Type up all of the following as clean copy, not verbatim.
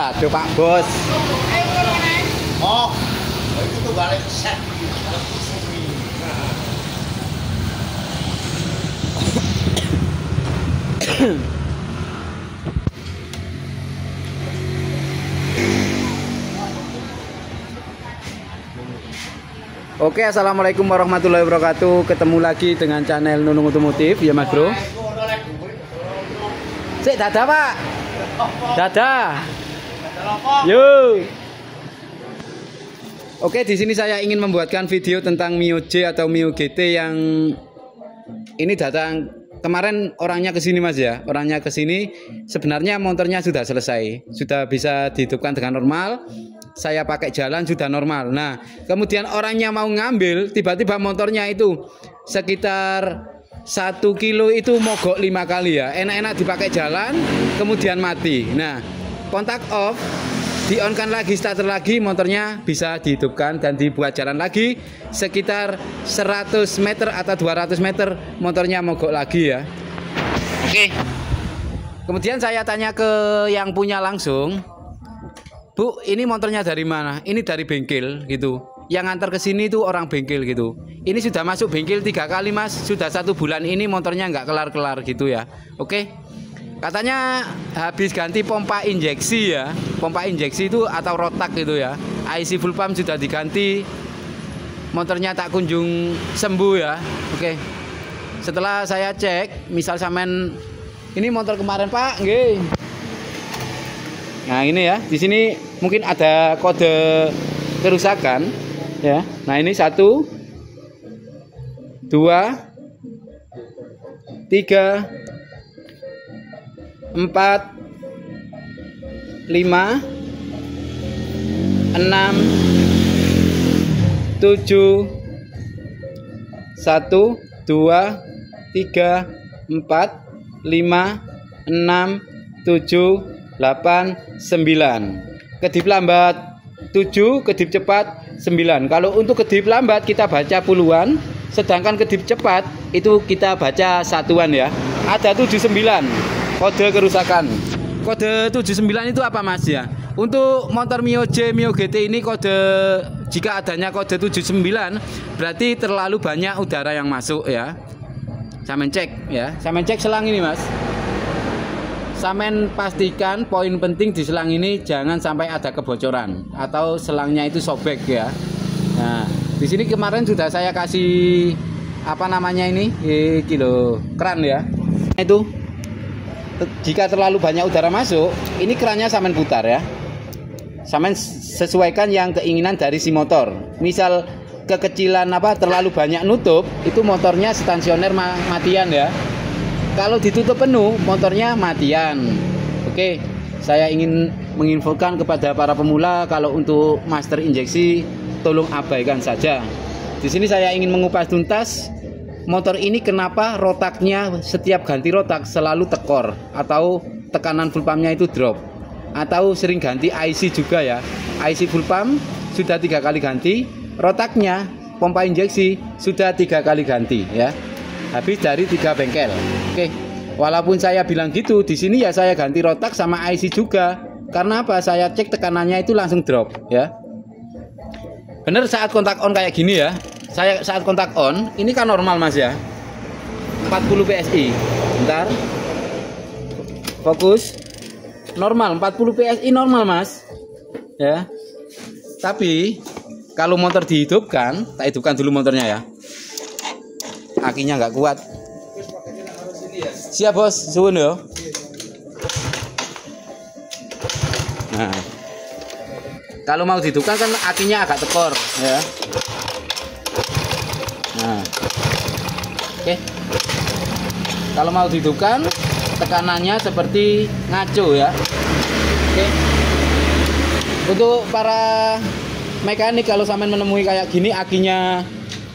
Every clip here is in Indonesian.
Waduh Pak Bos. Oh, itu tuh balik set. Oke, assalamualaikum warahmatullahi wabarakatuh. Ketemu lagi dengan channel Nunung Otomotif ya Mas Bro. Sik dadah Pak. Dadah. Yuk. Oke, di sini saya ingin membuatkan video tentang Mio J atau Mio GT yang ini datang kemarin orangnya ke sini Mas ya. Orangnya ke sini sebenarnya motornya sudah selesai, sudah bisa dihidupkan dengan normal. Saya pakai jalan sudah normal. Nah, kemudian orangnya mau ngambil, tiba-tiba motornya itu sekitar 1 kilo itu mogok 5 kali ya. Enak-enak dipakai jalan, kemudian mati. Nah, kontak off, di-on-kan lagi, starter lagi, motornya bisa dihidupkan dan dibuat jalan lagi. Sekitar 100 meter atau 200 meter motornya mogok lagi ya. Oke. Kemudian saya tanya ke yang punya langsung, Bu, ini motornya dari mana? Ini dari bengkel gitu. Yang antar ke sini itu orang bengkel gitu. Ini sudah masuk bengkel 3 kali Mas. Sudah 1 bulan ini motornya nggak kelar-kelar gitu ya. Oke. Katanya habis ganti pompa injeksi ya. Pompa injeksi itu atau rotak gitu ya. IC full pump sudah diganti. Motornya tak kunjung sembuh ya. Oke. Setelah saya cek, misal sampean ini motor kemarin Pak, nggih. Nah ini ya, di sini mungkin ada kode kerusakan ya. Nah ini 1, 2, 3, 4, 5, 6, 7, 1, 2, 3, 4, 5, 6, 7, 8, 9. Kedip lambat 7, kedip cepat 9. Kalau untuk kedip lambat kita baca puluhan, sedangkan kedip cepat itu kita baca satuan ya. Ada 79 kode kerusakan. Kode 79 itu apa Mas ya? Untuk motor Mio J, Mio GT ini kode, jika adanya kode 79 berarti terlalu banyak udara yang masuk ya. Saya cek ya. Saya cek selang ini Mas. Samen pastikan poin penting di selang ini jangan sampai ada kebocoran atau selangnya itu sobek ya. Nah, di sini kemarin sudah saya kasih apa namanya ini kilo keran ya. Itu jika terlalu banyak udara masuk, ini kerannya samen putar ya. Samen sesuaikan yang keinginan dari si motor. Misal kekecilan apa terlalu banyak nutup, itu motornya stasioner matian ya. Kalau ditutup penuh, motornya matian. Oke, saya ingin menginfokan kepada para pemula kalau untuk master injeksi tolong abaikan saja. Di sini saya ingin mengupas tuntas motor ini kenapa rotaknya setiap ganti rotak selalu tekor atau tekanan full pumpnya itu drop. Atau sering ganti IC juga ya. IC full pump sudah 3 kali ganti, rotaknya pompa injeksi sudah 3 kali ganti ya. Habis dari 3 bengkel. Oke. Walaupun saya bilang gitu, di sini ya saya ganti rotak sama IC juga. Karena apa? Saya cek tekanannya itu langsung drop ya. Bener saat kontak on kayak gini ya. Saya saat kontak on, ini kan normal Mas ya. 40 PSI. Bentar. Fokus. Normal 40 PSI normal Mas. Ya. Tapi kalau motor dihidupkan, tak hidupkan dulu motornya ya. Akinya nggak kuat. Siap Bos, suwun yo. Nah, kalau mau dihidupkan kan akinya agak tekor ya. Nah, oke. Kalau mau dihidupkan tekanannya seperti ngaco ya. Oke. Untuk para mekanik kalau sampean menemui kayak gini akinya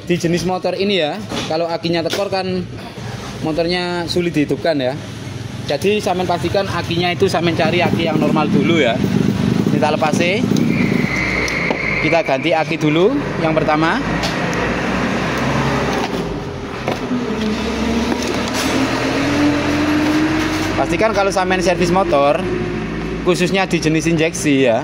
di jenis motor ini ya, kalau akinya tekor kan motornya sulit dihidupkan ya. Jadi sampean pastikan akinya itu sampean cari aki yang normal dulu ya. Kita lepas kita ganti aki dulu yang pertama. Pastikan kalau sampean servis motor khususnya di jenis injeksi ya.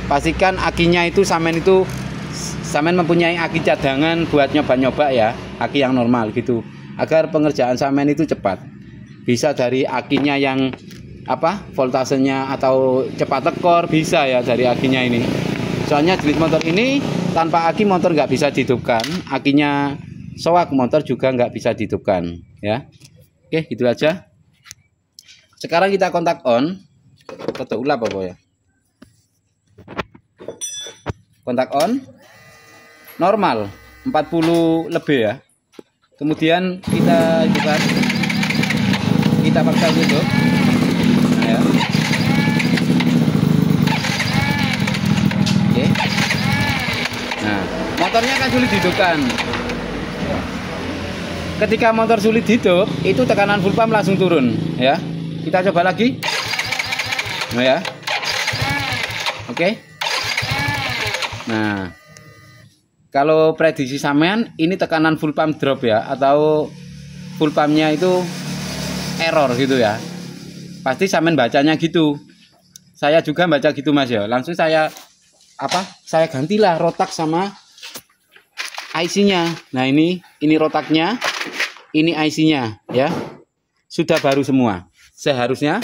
Pastikan akinya itu sampean mempunyai aki cadangan buat nyoba-nyoba ya, aki yang normal gitu. Agar pengerjaan sampean itu cepat. Bisa dari akinya yang voltasenya atau cepat tekor, bisa ya dari akinya ini. Soalnya jenis motor ini tanpa aki motor nggak bisa dihidupkan, akinya soak motor juga nggak bisa dihidupkan ya. Oke, gitu aja. Sekarang kita kontak on. Foto ulap apa ya? Kontak on. Normal 40 lebih ya. Kemudian kita juga paksa tutup. Nah, ya. Oke. Nah, motornya kan sulit dihidupkan. Ketika motor sulit hidup, itu tekanan full pump langsung turun ya. Kita coba lagi. Nah ya. Oke. Nah, kalau prediksi sampean ini tekanan full pump drop ya, atau full pumpnya itu error gitu ya. Pasti sampean bacanya gitu. Saya juga baca gitu Mas ya. Langsung saya gantilah rotak sama IC-nya. Nah, ini rotaknya, ini IC-nya ya. Sudah baru semua. Seharusnya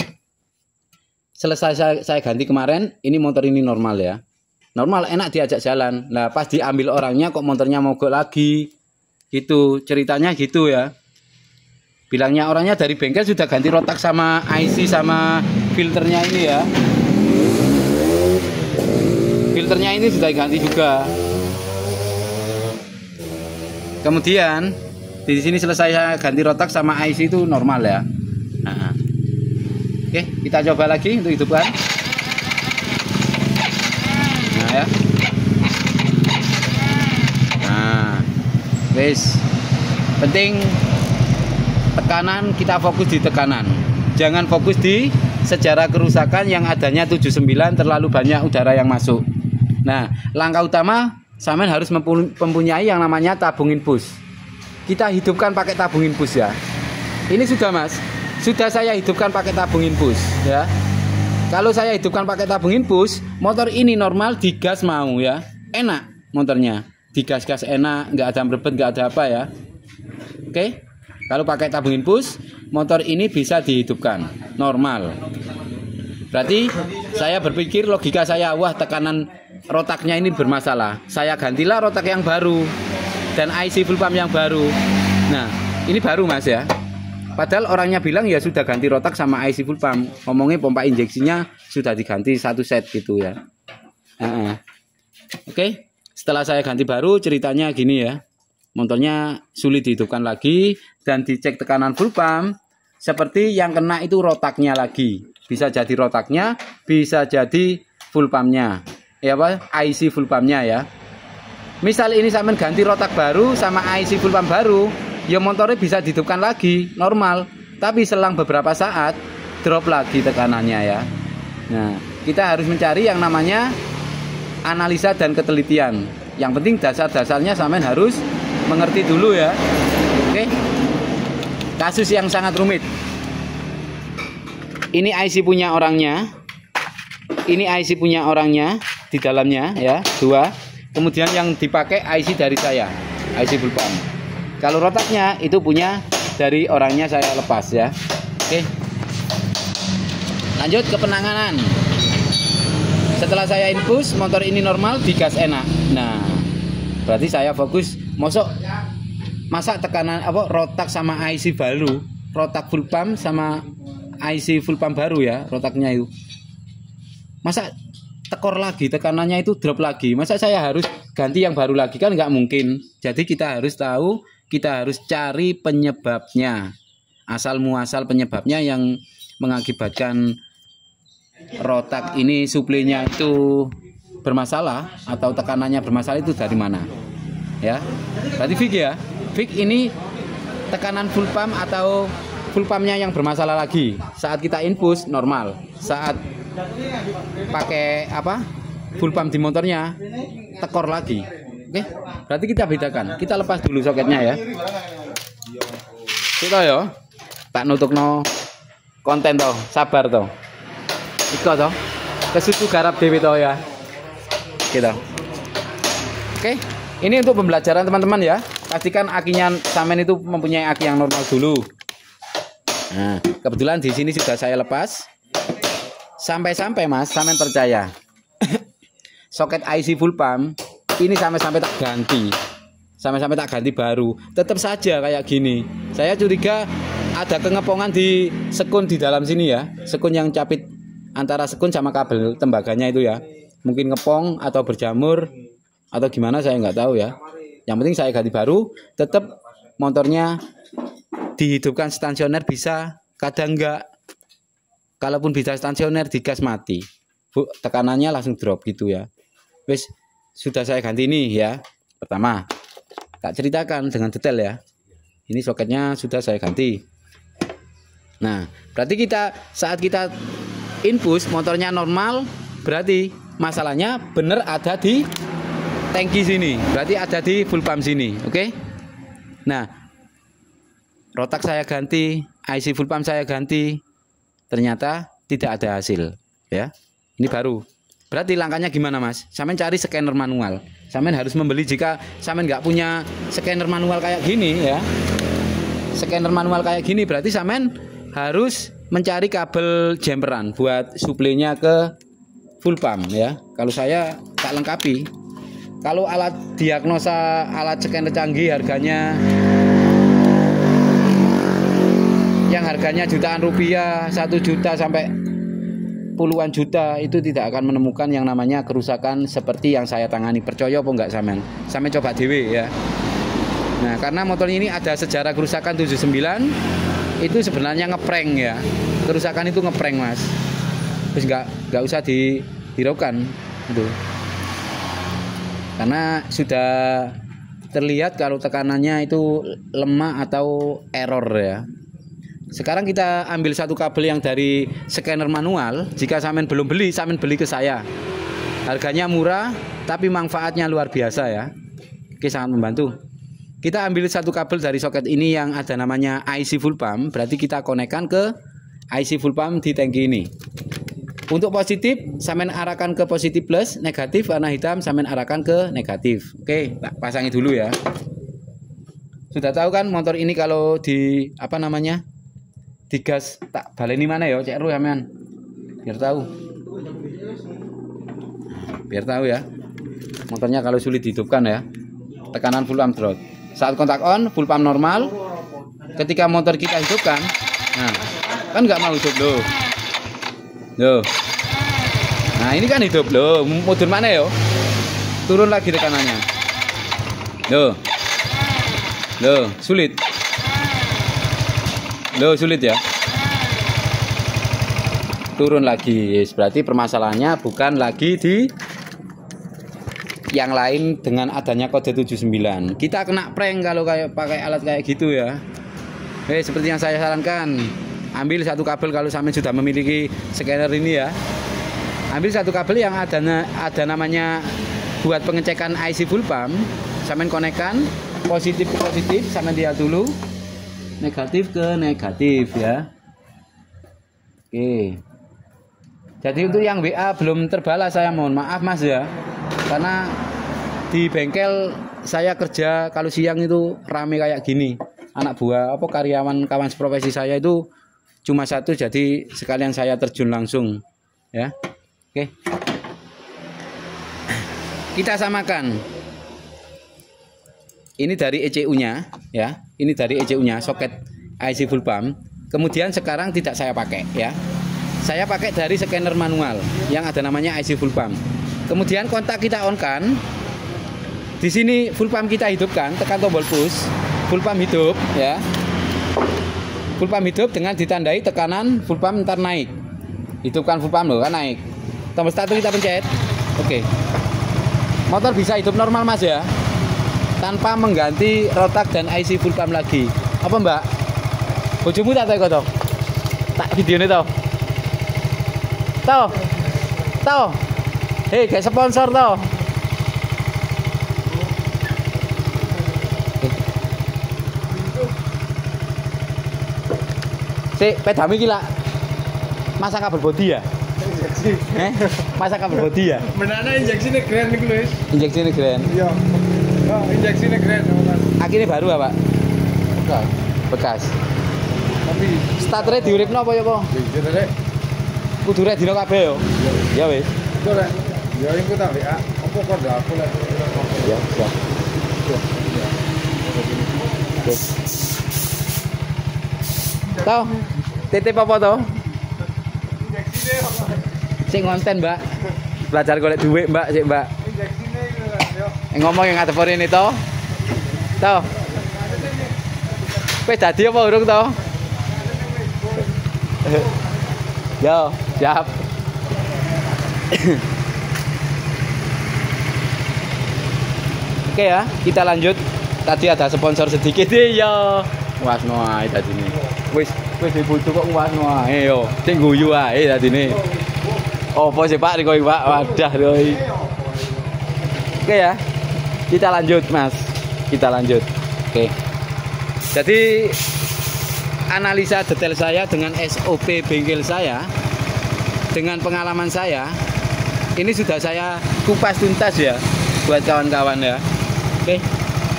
selesai saya ganti kemarin, ini motor ini normal ya. Normal, enak diajak jalan. Nah, pas diambil orangnya kok motornya mogok lagi. Gitu, ceritanya gitu ya. Bilangnya orangnya dari bengkel sudah ganti rotak sama IC sama filternya ini ya. Filternya ini sudah ganti juga. Kemudian di sini selesai saya ganti rotak sama IC itu normal ya. Nah. Oke, kita coba lagi untuk hidupkan. Nah ya. Nah, guys, penting tekanan, kita fokus di tekanan. Jangan fokus di sejarah kerusakan yang adanya 79 terlalu banyak udara yang masuk. Nah, langkah utama sampean harus mempunyai yang namanya tabung infus. Kita hidupkan pakai tabung infus ya. Ini sudah Mas, sudah saya hidupkan pakai tabung infus ya. Kalau saya hidupkan pakai tabung infus, motor ini normal digas mau ya, enak motornya, digas-gas enak, nggak ada merebet, nggak ada apa ya. Oke, kalau pakai tabung infus, motor ini bisa dihidupkan normal. Berarti saya berpikir logika saya, wah tekanan rotaknya ini bermasalah. Saya gantilah rotak yang baru dan IC full pump yang baru. Nah, ini baru Mas ya. Padahal orangnya bilang ya sudah ganti rotak sama IC full pump. Ngomongnya pompa injeksinya sudah diganti satu set gitu ya. Oke, setelah saya ganti baru ceritanya gini ya. Motornya sulit dihidupkan lagi dan dicek tekanan full pump. Seperti yang kena itu rotaknya lagi. Bisa jadi rotaknya, bisa jadi full pumpnya. Ya IC full pumpnya ya. Misal ini sampai ganti rotak baru sama IC full pump baru, ya motornya bisa dihidupkan lagi normal, tapi selang beberapa saat drop lagi tekanannya ya. Nah, kita harus mencari yang namanya analisa dan ketelitian. Yang penting dasar-dasarnya sampean harus mengerti dulu ya. Oke. Kasus yang sangat rumit. Ini IC punya orangnya. Ini IC punya orangnya di dalamnya ya, 2. Kemudian yang dipakai IC dari saya, IC full pump. Kalau rotaknya itu punya dari orangnya saya lepas ya. Oke. Lanjut ke penanganan. Setelah saya infus, motor ini normal, digas enak. Nah, berarti saya fokus masa tekanan rotak sama IC baru, rotak full pump sama IC full pump baru ya, rotaknya itu. Masa tekor lagi, tekanannya itu drop lagi. Masa saya harus ganti yang baru lagi, kan nggak mungkin. Jadi kita harus tahu, kita harus cari penyebabnya, asal muasal penyebabnya yang mengakibatkan rotak ini suplainya itu bermasalah atau tekanannya bermasalah itu dari mana ya. Berarti fix ya, fix ini tekanan full pump atau full pumpnya yang bermasalah lagi. Saat kita infus normal, saat pakai full pump di motornya tekor lagi. Oke, berarti kita bedakan. Kita lepas dulu soketnya ya. Kita ya, tak nutukno konten toh, sabar toh. Iko toh. kesusu garap dewe to ya. Gitu. Oke, ini untuk pembelajaran teman-teman ya. Pastikan akinya sampean itu mempunyai aki yang normal dulu. Nah, kebetulan di sini sudah saya lepas. Sampai-sampai Mas, sampean percaya. Soket IC full pump ini sampai-sampai tak ganti. Sampai-sampai tak ganti baru. Tetap saja kayak gini. Saya curiga ada kengepongan di sekun di dalam sini ya. Sekun yang capit antara sekun sama kabel tembaganya itu ya. Mungkin ngepong atau berjamur atau gimana saya nggak tahu ya. Yang penting saya ganti baru. Tetap motornya dihidupkan stasioner bisa, kadang enggak. Kalaupun bisa stasioner digas mati. Tekanannya langsung drop gitu ya. Wes sudah saya ganti ini ya. Pertama, tak ceritakan dengan detail ya. Ini soketnya sudah saya ganti. Nah, berarti saat kita infus motornya normal, berarti masalahnya benar ada di tangki sini. Berarti ada di full pump sini, oke? Nah, rotak saya ganti, IC full pump saya ganti, ternyata tidak ada hasil ya. Ini baru. Berarti langkahnya gimana Mas? Sampean cari scanner manual. Sampean harus membeli jika sampean nggak punya scanner manual kayak gini ya. Scanner manual kayak gini berarti sampean harus mencari kabel jumperan buat suplainya ke full pump ya. Kalau saya tak lengkapi. Kalau alat diagnosa, alat scanner canggih harganya yang harganya jutaan rupiah, 1 juta sampai puluhan juta, itu tidak akan menemukan yang namanya kerusakan seperti yang saya tangani. Percaya apa enggak sampean? Sampean coba dewe ya. Nah, karena motor ini ada sejarah kerusakan 79, itu sebenarnya ngeprank ya. Kerusakan itu ngeprank Mas. Terus enggak usah dihiraukan itu. Karena sudah terlihat kalau tekanannya itu lemah atau error ya. Sekarang kita ambil satu kabel yang dari scanner manual. Jika sampean belum beli, sampean beli ke saya. Harganya murah, tapi manfaatnya luar biasa ya. Oke, sangat membantu. Kita ambil satu kabel dari soket ini yang ada namanya IC full pump. Berarti kita konekkan ke IC full pump di tangki ini. Untuk positif, sampean arahkan ke positif plus, negatif warna hitam sampean arahkan ke negatif. Oke, tak pasangi dulu ya. Sudah tahu kan motor ini kalau di apa namanya? Digas tak baleni mana ya, cek ru sampean. Biar tahu. Biar tahu ya. Motornya kalau sulit dihidupkan ya. Tekanan full pump drop. Saat kontak on, full pump normal. Ketika motor kita hidupkan, nah, kan nggak mau hidup loh. Loh. Nah, ini kan hidup loh. Mundur mana ya? Turun lagi tekanannya. Loh. Loh, sulit. Loh, sulit ya. Turun lagi. Yes, berarti permasalahannya bukan lagi di yang lain dengan adanya kode 79. Kita kena prank kalau kayak pakai alat kayak gitu ya. Seperti yang saya sarankan, ambil satu kabel kalau sampai sudah memiliki scanner ini ya. Ambil satu kabel yang ada namanya buat pengecekan IC full pump, sampean konekkan positif ke positif, sampean lihat dulu, negatif ke negatif ya. Oke. Jadi untuk yang WA belum terbalas, saya mohon maaf Mas ya. Karena di bengkel saya kerja kalau siang itu rame kayak gini. Anak buah apa karyawan kawan seprofesi saya itu cuma satu, jadi sekalian saya terjun langsung ya. Oke. Kita samakan. Ini dari ECU-nya ya. Ini dari ECU-nya, soket IC full pump. Kemudian sekarang tidak saya pakai ya. Saya pakai dari scanner manual yang ada namanya IC full pump. Kemudian kontak kita on kan. Di sini full pump kita hidupkan, tekan tombol push, full pump hidup ya. Full pump hidup dengan ditandai tekanan full pump ntar naik. Hidupkan full pump loh kan naik. Tombol start kita pencet. Oke. Motor bisa hidup normal Mas ya. Tanpa mengganti rotak dan IC full pump lagi. Apa Mbak? Bojomu tak tahu kok. Tak videone to. Tahu. Hei, kayak sponsor toh. Si, pedamu iki lah. Masang kabel bodi ya? injeksi. Masa kabel bodi ya? Menana injeksinya keren nih guys. Injeksinya keren. Iya. Oh, injeksinya keren Mas. Akhirnya baru apa? Bekas. Bekas. Tapi Starternya diuripno apa ya, Po? iya rek. Kudu rek dino kabeh yo. Ya wis. Itu rek. Ya iku ta WA. Apa kok ndak aku lek. Ya, siap. Toh, titip apa toh? Injeksine apa? Sing ngonten, Mbak. Belajar golek duit, Mbak, sik, Mbak. Injeksine iku yo. Ngomong yang ngadep ini toh. Toh. Wis dadi apa urung toh? Yo, siap. Oke ya, kita lanjut. Tadi ada sponsor sedikit ya. Wasno ae dadine. Wis dibutuh kok wasno ae yo. Sing guyu ae dadine. Opo sih Pak riko Pak? Wadah roi. Oke ya. Kita lanjut, Mas. Kita lanjut. Oke. Jadi analisa detail saya dengan SOP bengkel saya, dengan pengalaman saya, ini sudah saya kupas tuntas ya buat kawan-kawan ya. Oke.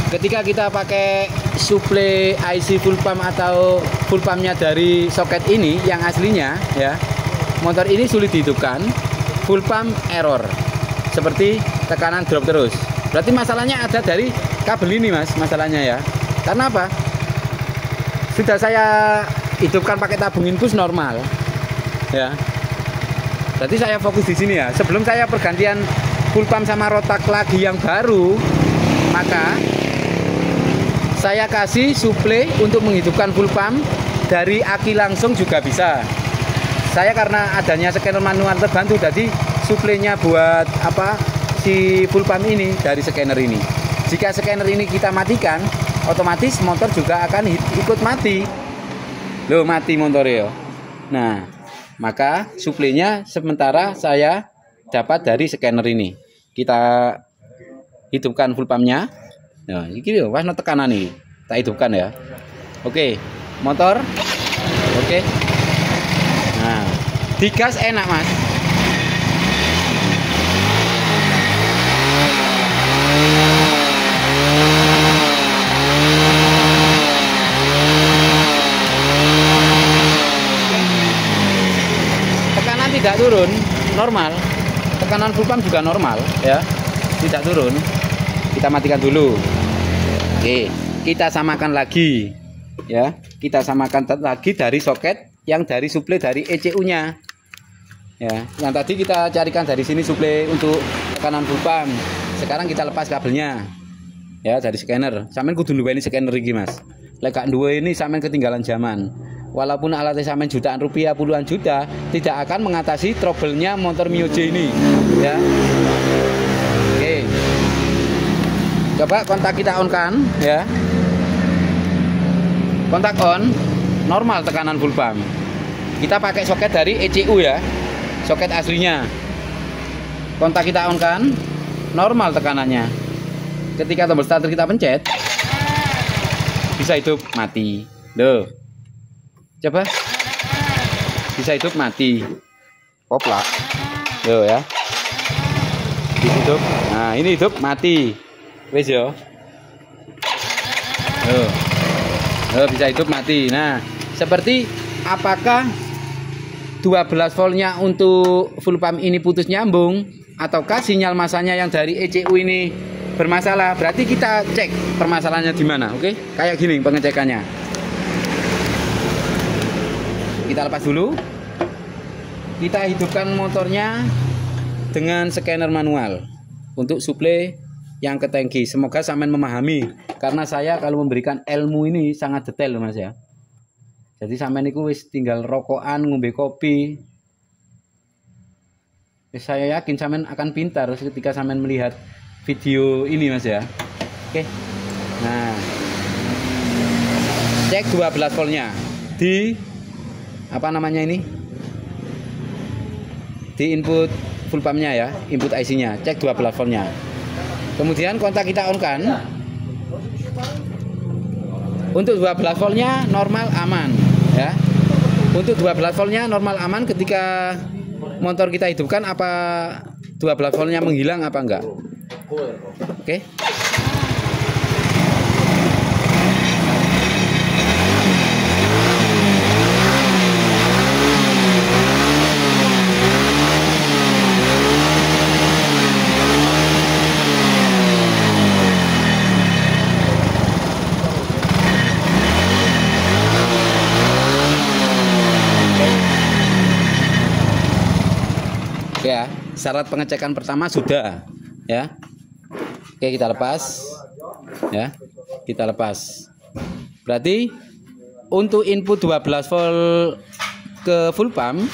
Ketika kita pakai suplai IC full pump atau full pumpnya dari soket ini yang aslinya ya, motor ini sulit dihidupkan, full pump error, seperti tekanan drop terus. Berarti masalahnya ada dari kabel ini, Mas, masalahnya ya. Karena apa? Sudah saya hidupkan pakai tabung infus normal ya. Berarti saya fokus di sini ya. Sebelum saya pergantian full pump sama rotak lagi yang baru, maka saya kasih suplai untuk menghidupkan full pump dari aki langsung juga bisa. Saya karena adanya scanner manual terbantu, jadi suplainya buat apa si full pump ini dari scanner ini. Jika scanner ini kita matikan, otomatis motor juga akan ikut mati. Loh, mati motornya. Nah, maka suplainya sementara saya dapat dari scanner ini. Kita hidupkan full pumpnya. Nah, ini loh, wasno tekanan nih. Tak hidupkan ya. Oke, motor. Oke. Nah, digas enak, Mas. Tekanan tidak turun, normal. Tekanan full pump juga normal ya. Tidak turun. Kita matikan dulu. Oke, kita samakan lagi ya. Kita samakan lagi dari soket yang dari suplai dari ECU-nya. Ya, yang tadi kita carikan dari sini suplai untuk tekanan full pump. Sekarang kita lepas kabelnya. Ya, dari scanner. Sampeyan kudu nduweni scanner iki, Mas. Lek gak duwe ini sampeyan ketinggalan zaman. Walaupun alatnya sampeyan jutaan rupiah, puluhan juta, tidak akan mengatasi trouble-nya motor Mio J ini, ya. Oke. Coba kontak kita on kan, ya. Kontak on, normal tekanan full pump. Kita pakai soket dari ECU ya, soket aslinya. Kontak kita on kan, normal tekanannya. Ketika tombol starter kita pencet, bisa hidup mati. Loh, coba, bisa hidup mati. Kopla, loh ya. Hidup, nah ini hidup mati. Wes yo. Bisa hidup mati. Nah, seperti apakah 12 voltnya untuk full pump ini putus nyambung ataukah sinyal masanya yang dari ECU ini bermasalah? Berarti kita cek permasalahannya di mana, oke? Kayak gini pengecekannya. Kita lepas dulu. Kita hidupkan motornya dengan scanner manual untuk suplai yang ke tangki. Semoga sampean memahami, karena saya kalau memberikan ilmu ini sangat detail, Mas ya. Jadi sampean niku wis tinggal rokokan, ngombe kopi. Saya yakin sampean akan pintar ketika sampean melihat video ini, Mas ya. Oke. Nah, cek 12 voltnya di apa namanya ini? Di input full pumpnya ya, input IC-nya. Cek 12 voltnya. Kemudian kontak kita on kan. Untuk 12 voltnya normal aman ya. Untuk 12 voltnya normal aman ketika motor kita hidupkan, apa 12 voltnya menghilang apa enggak? Oke. Ya, syarat pengecekan pertama sudah ya. Oke, kita lepas ya. Kita lepas. Berarti untuk input 12 volt ke full pump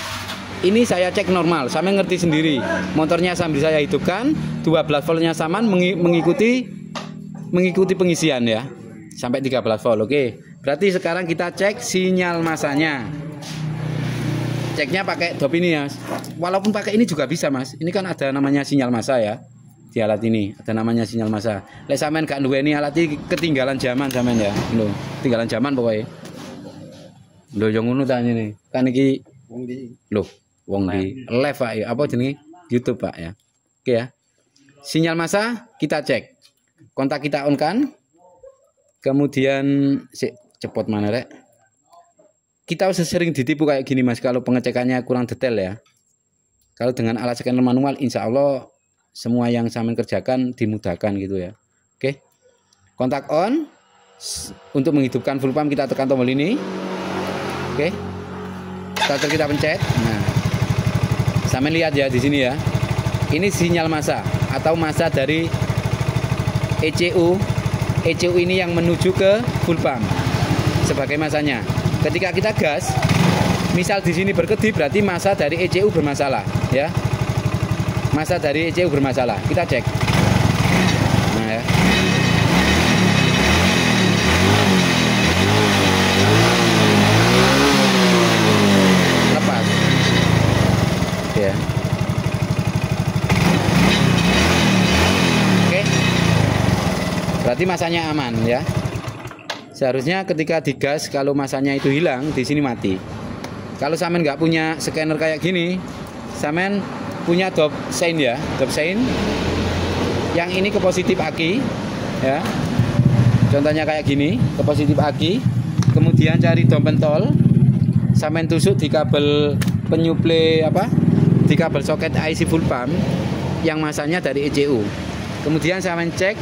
ini saya cek normal, sampai ngerti sendiri. Motornya sambil saya hidupkan, 12 voltnya saman mengikuti pengisian ya. Sampai 13 volt. Oke. Berarti sekarang kita cek sinyal masanya. Ceknya pakai dop ini ya. Walaupun pakai ini juga bisa mas. Ini kan ada namanya sinyal massa ya. Di alat ini ada namanya sinyal massa. Lek sampean gak duweni alat iki ketinggalan zaman sampean ya. Lho, ketinggalan zaman pokoknya. Lho yang ngono tak ini. Kan iki wong di. Lho, wong di live Pak ya. Apa jenenge? YouTube Pak ya. Oke ya. Sinyal massa kita cek. Kontak kita on kan. Kemudian cepot mana rek? Kita sering ditipu kayak gini mas, kalau pengecekannya kurang detail ya. Kalau dengan alat scanner manual, insya Allah semua yang sampean kerjakan dimudahkan gitu ya. Oke, kontak on. Untuk menghidupkan full pump kita tekan tombol ini. Oke, starter kita pencet. Nah, sampean lihat ya di sini ya. Ini sinyal massa atau massa dari ECU. ECU ini yang menuju ke full pump sebagai massanya. Ketika kita gas, misal di sini berkedip, berarti massa dari ECU bermasalah, ya. Massa dari ECU bermasalah. Kita cek. Nah, ya. Lepas. Ya. Oke. Berarti massanya aman, ya. Seharusnya ketika digas kalau masanya itu hilang di sini mati. Kalau sampean nggak punya scanner kayak gini, sampean punya dop sein ya, dop sein. Yang ini ke positif aki, ya. Contohnya kayak gini, ke positif aki. Kemudian cari dom pentol, sampean tusuk di kabel penyuplai apa? Di kabel soket IC full pump yang masanya dari ECU. Kemudian sampean cek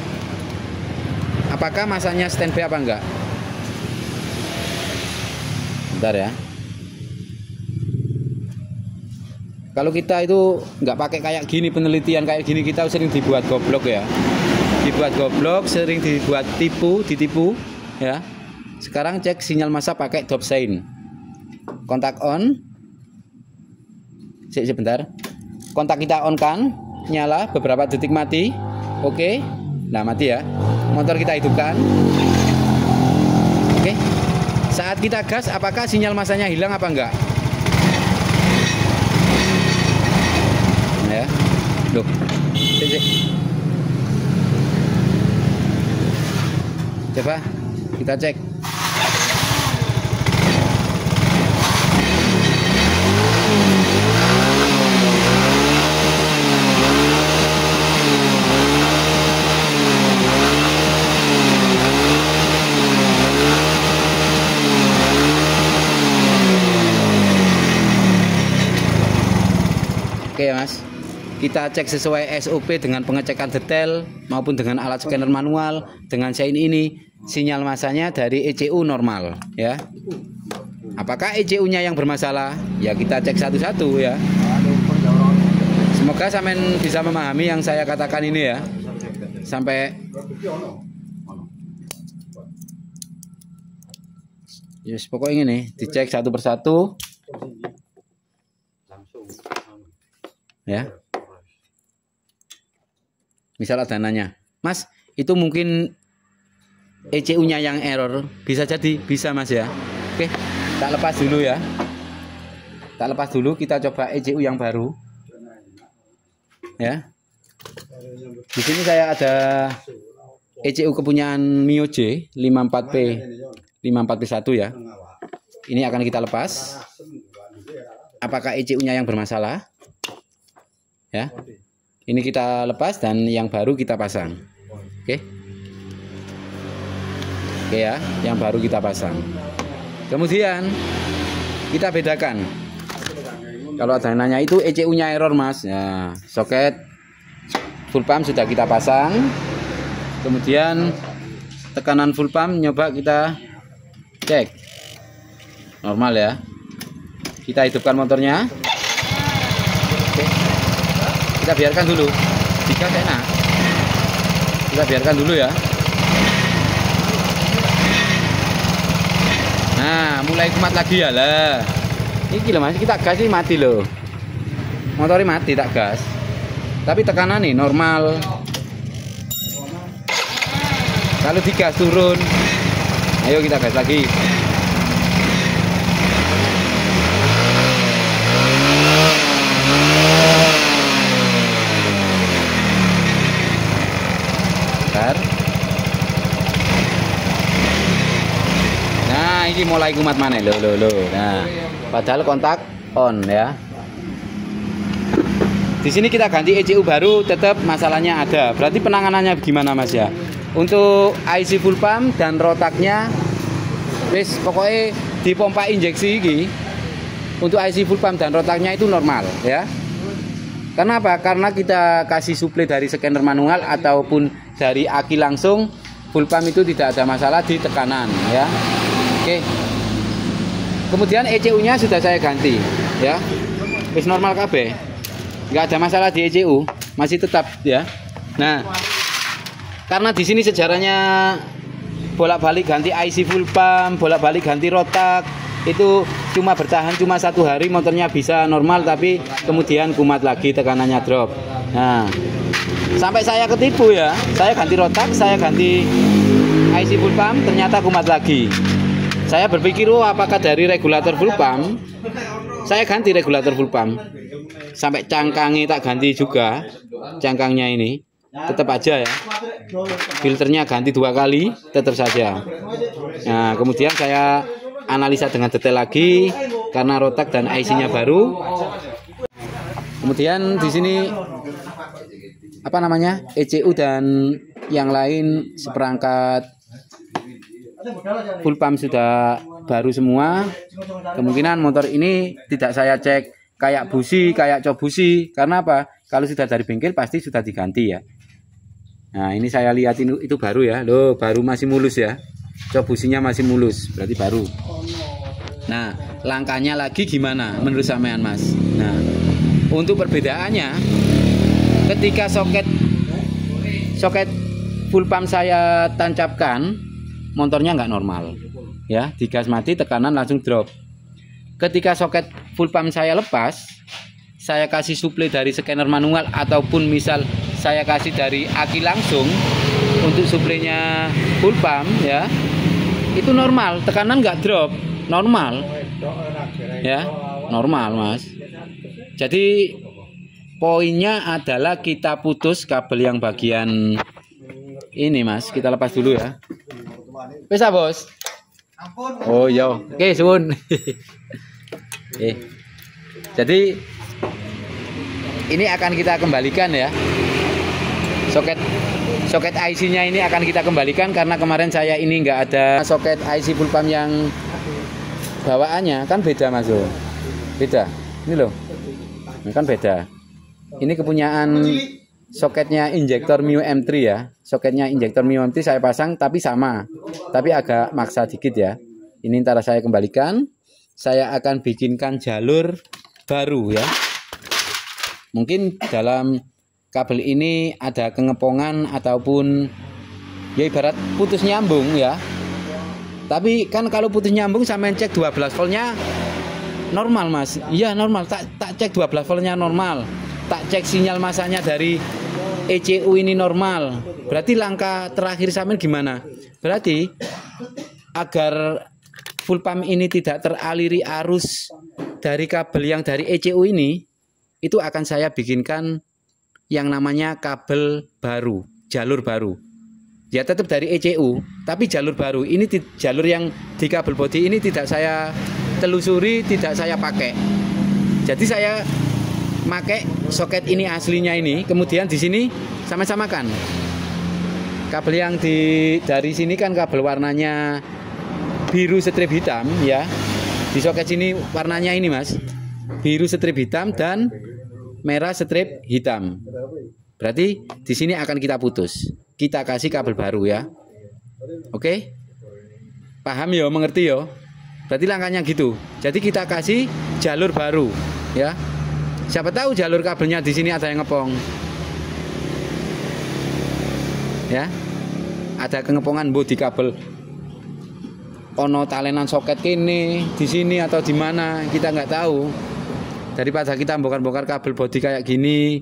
apakah masanya standby apa enggak. Bentar ya. Kalau kita itu nggak pakai kayak gini, penelitian kayak gini, kita sering dibuat goblok ya. Dibuat goblok, sering dibuat ditipu ya. Sekarang cek sinyal massa pakai dop sein. Kontak on. Sebentar. Kontak kita on kan, nyala beberapa detik mati. Oke. Nah, mati ya. Motor kita hidupkan. Oke. Saat kita gas, apakah sinyal massanya hilang apa enggak? Nah ya. Loh. Coba kita cek. Oke mas, kita cek sesuai SOP dengan pengecekan detail maupun dengan alat scanner manual. Dengan sein ini sinyal massanya dari ECU normal ya. Apakah ECU-nya yang bermasalah? Ya kita cek satu-satu ya. Semoga sampean bisa memahami yang saya katakan ini ya. Sampai yes, pokoknya ini dicek satu persatu. Ya. Misal ada nanya, Mas, itu mungkin ECU-nya yang error. Bisa jadi, bisa Mas ya. Oke, tak lepas dulu ya. Tak lepas dulu, kita coba ECU yang baru. Ya. Di sini saya ada ECU kepunyaan Mio J 54P 54P1 ya. Ini akan kita lepas. Apakah ECU-nya yang bermasalah? Ya. Ini kita lepas dan yang baru kita pasang. Oke. Oke ya, yang baru kita pasang. Kemudian kita bedakan. Kalau ada yang nanya itu ECU-nya error, Mas. Ya, soket full pump sudah kita pasang. Kemudian tekanan full pump nyoba kita cek. Normal ya. Kita hidupkan motornya. Oke. Kita biarkan dulu. Jika enak. Kita biarkan dulu ya. Nah, mulai kumat lagi ya lah. Ini loh Mas, kita gas ini mati loh. Motornya mati tak gas. Tapi tekanan nih normal. Kalau digas turun. Ayo kita gas lagi. Bentar. Nah, ini mulai kumat mana loh. Nah, padahal kontak on ya. Di sini kita ganti ECU baru, tetap masalahnya ada. Berarti penanganannya gimana Mas ya? Untuk IC full pump dan rotaknya, wis pokoknya dipompa injeksi ini. Untuk IC full pump dan rotaknya itu normal ya. Karena apa? Karena kita kasih suplai dari scanner manual ataupun dari aki langsung, full pump itu tidak ada masalah di tekanan ya. Oke. Kemudian ECU-nya sudah saya ganti ya. Wis normal KB. Nggak ada masalah di ECU, masih tetap ya. Nah, karena di sini sejarahnya bolak-balik ganti IC full pump, bolak-balik ganti rotak, itu cuma bertahan cuma 1 hari, motornya bisa normal tapi kemudian kumat lagi, tekanannya drop. Nah, sampai saya ketipu ya. Saya ganti rotak, saya ganti IC full pump, ternyata kumat lagi. Saya berpikir, oh apakah dari regulator full pump? Saya ganti regulator full pump. Sampai cangkangnya tak ganti juga. Cangkangnya ini tetap aja ya. Filternya ganti 2 kali, tetap saja. Nah, kemudian saya analisa dengan detail lagi karena rotak dan IC-nya baru. Kemudian di sini apa namanya? ECU dan yang lain seperangkat full pump sudah baru semua. Kemungkinan motor ini tidak saya cek kayak busi, kayak cok busi. Karena apa? Kalau sudah dari bengkel pasti sudah diganti ya. Nah, ini saya lihat itu baru ya. Loh, baru masih mulus ya. Cok businya masih mulus, berarti baru. Nah, langkahnya lagi gimana menurut sampean Mas? Nah, untuk perbedaannya ketika soket full pump saya tancapkan, motornya nggak normal ya, digas mati tekanan langsung drop. Ketika soket full pump saya lepas, saya kasih suplai dari scanner manual ataupun misal saya kasih dari aki langsung untuk suplainya full pump ya, itu normal, tekanan nggak drop, normal ya, normal Mas. Jadi poinnya adalah kita putus kabel yang bagian ini Mas, kita lepas dulu ya. Bisa bos? Oh iya, oke suwun. Oke. Jadi ini akan kita kembalikan ya. Soket IC-nya ini akan kita kembalikan karena kemarin saya ini nggak ada soket IC full pump yang bawaannya kan beda Mas Bro. Beda. Ini loh. Ini kan beda. Ini kepunyaan soketnya injektor Mio M3 ya. Soketnya injektor Mio M3 saya pasang tapi sama. Tapi agak maksa dikit ya. Ini ntar saya kembalikan. Saya akan bikinkan jalur baru ya. Mungkin dalam kabel ini ada kengepongan ataupun ya ibarat putus nyambung ya. Tapi kan kalau putus nyambung sampai cek 12 voltnya normal Mas. Iya normal, tak cek 12 voltnya normal. Tak cek sinyal masanya dari ECU ini normal. Berarti langkah terakhir sampean gimana? Berarti agar full pump ini tidak teraliri arus dari kabel yang dari ECU ini, itu akan saya bikinkan yang namanya kabel baru, jalur baru. Ya tetap dari ECU, tapi jalur baru. Ini jalur yang di kabel bodi ini tidak saya telusuri, tidak saya pakai. Jadi saya pakai soket ini aslinya ini, kemudian di sini sama-samakan. Kabel yang dari sini kan kabel warnanya biru strip hitam ya. Di soket sini warnanya ini Mas, biru strip hitam dan merah strip hitam. Berarti di sini akan kita putus. Kita kasih kabel baru ya. Oke? Paham ya, mengerti ya? Berarti langkahnya gitu. Jadi kita kasih jalur baru ya. Siapa tahu jalur kabelnya di sini ada yang ngepong. Ya. Ada kengepongan bu di kabel ono talenan soket kini di sini atau di mana, kita nggak tahu. Daripada kita bongkar-bongkar kabel bodi kayak gini,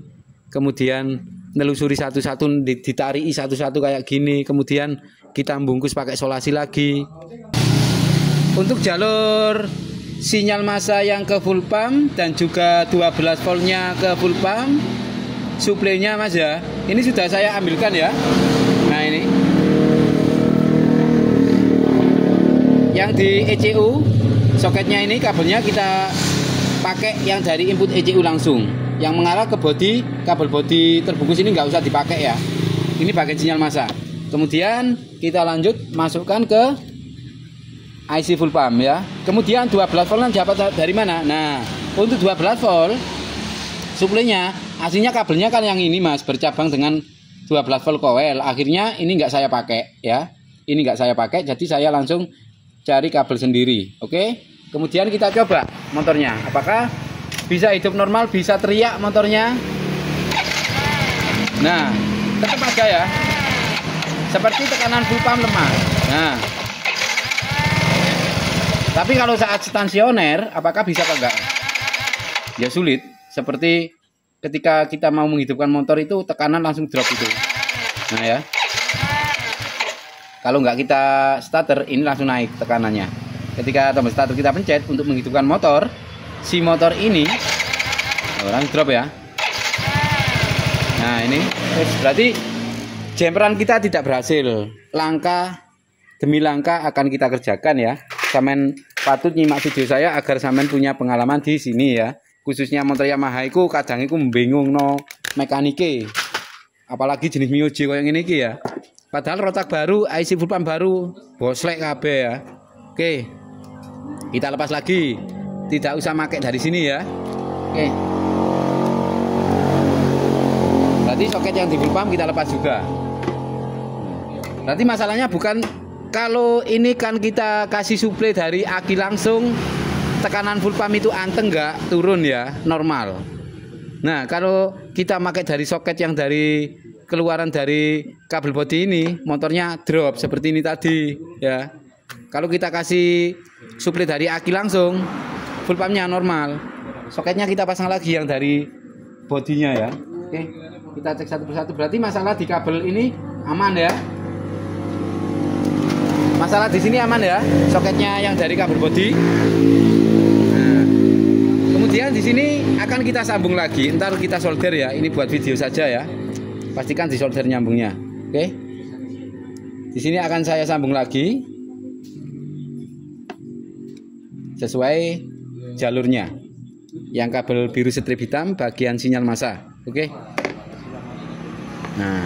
kemudian nelusuri satu-satu, ditariki satu-satu kayak gini, kemudian kita bungkus pakai solasi lagi. Untuk jalur sinyal massa yang ke full pump dan juga 12 voltnya ke full pump, suplainya Mas ya, ini sudah saya ambilkan ya. Nah ini yang di ECU soketnya, ini kabelnya kita pakai yang dari input ECU langsung, yang mengarah ke bodi. Kabel bodi terbungkus ini nggak usah dipakai ya, ini bagian sinyal massa. Kemudian kita lanjut masukkan ke IC full pump ya. Kemudian 12 volt dapat dari mana? Nah, untuk 12 volt suplainya aslinya kabelnya kan yang ini Mas, bercabang dengan 12 volt coil. Akhirnya ini nggak saya pakai ya, ini nggak saya pakai, jadi saya langsung cari kabel sendiri. Oke, kemudian kita coba motornya, apakah bisa hidup normal, bisa teriak motornya. Nah, tetap aja ya, seperti tekanan full pump lemah. Nah, tapi kalau saat stasioner apakah bisa apa enggak? Ya sulit, seperti ketika kita mau menghidupkan motor itu tekanan langsung drop itu. Nah ya, kalau nggak kita starter ini langsung naik tekanannya. Ketika tombol starter kita pencet untuk menghidupkan motor, si motor ini langsung drop ya. Nah ini berarti jemperan kita tidak berhasil. Langkah demi langkah akan kita kerjakan ya. Samen patut nyimak video saya agar samen punya pengalaman di sini ya. Khususnya motor Yamaha itu kadang itu bingung no mekanike. Apalagi jenis Mioji kayak ini ya. Padahal rotak baru, IC full pump baru, boslek kabeh ya. Oke, kita lepas lagi. Tidak usah pakai dari sini ya. Oke. Berarti soket yang di full pump kita lepas juga. Berarti masalahnya bukan kalau ini kan kita kasih suplai dari aki langsung, tekanan full pump itu anteng nggak turun ya, normal. Nah kalau kita pakai dari soket yang dari keluaran dari kabel bodi ini, motornya drop seperti ini tadi ya. Kalau kita kasih suplai dari aki langsung, full pumpnya normal. Soketnya kita pasang lagi yang dari bodinya ya. Oke, kita cek satu persatu. Berarti masalah di kabel ini aman ya. Masalah di sini aman ya. Soketnya yang dari kabel bodi. Nah, kemudian di sini akan kita sambung lagi. Ntar kita solder ya. Ini buat video saja ya. Pastikan di solder nyambungnya. Oke. Di sini akan saya sambung lagi sesuai jalurnya. Yang kabel biru strip hitam bagian sinyal massa. Oke. Nah,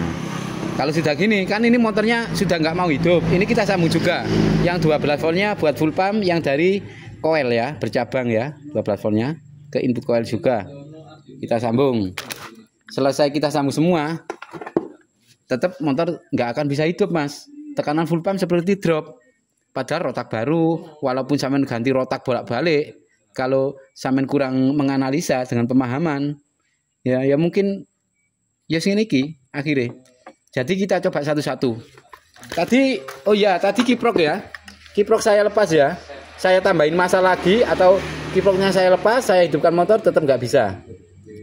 kalau sudah gini kan ini motornya sudah nggak mau hidup. Ini kita sambung juga. Yang 12 voltnya buat full pump, yang dari coil ya, bercabang ya, 12 voltnya ke input coil juga. Kita sambung. Selesai kita sambung semua, tetap motor nggak akan bisa hidup Mas. Tekanan full pump seperti drop. Padahal rotak baru, walaupun sampean ganti rotak bolak-balik, kalau sampean kurang menganalisa dengan pemahaman, ya mungkin ya sini ki akhirnya. Jadi kita coba satu-satu. Tadi, oh ya tadi kiprok ya, kiprok saya lepas ya. Saya tambahin massa lagi atau kiproknya saya lepas, saya hidupkan motor tetap nggak bisa.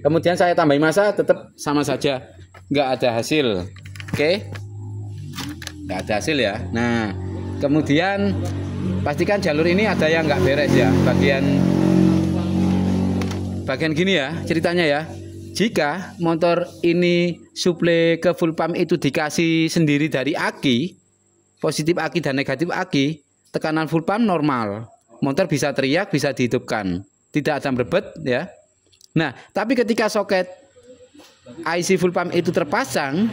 Kemudian saya tambahin massa tetap sama saja, nggak ada hasil. Oke, nggak ada hasil ya. Nah, kemudian pastikan jalur ini ada yang nggak beres ya. Bagian gini ya ceritanya ya. Jika motor ini suplai ke full pump itu dikasih sendiri dari aki, positif aki dan negatif aki, tekanan full pump normal. Motor bisa teriak, bisa dihidupkan. Tidak ada berbet ya. Nah, tapi ketika soket IC full pump itu terpasang,